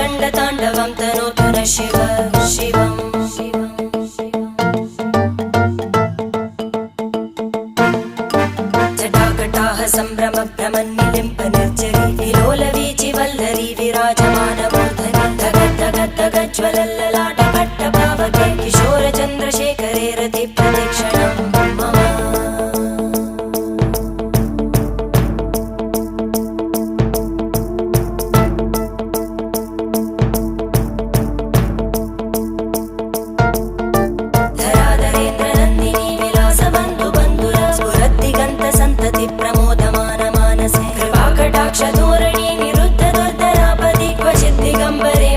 रङ्गताण्डवं तनोतु न शिव शिवम् जटाकटाः सम्भ्रमभ्रमन्निलिम्प निर्जरी विलोलवीचि वल्लरी विराजमानमूर्धनि धगज्ज्वलल्ललाटपट्टपावके किशोरचन्द्रशेखरे रतिप्रतिक्षणं मम धराधरेन्द्रनन्दिनी विलासबन्धुबन्धुर स्फुरद्दिगन्तसन्तति प्रमोदमान मानसे कृपाकटाक्षधोरणी निरुद्धदुर्धरापदि क्वचिद् दिगम्बरे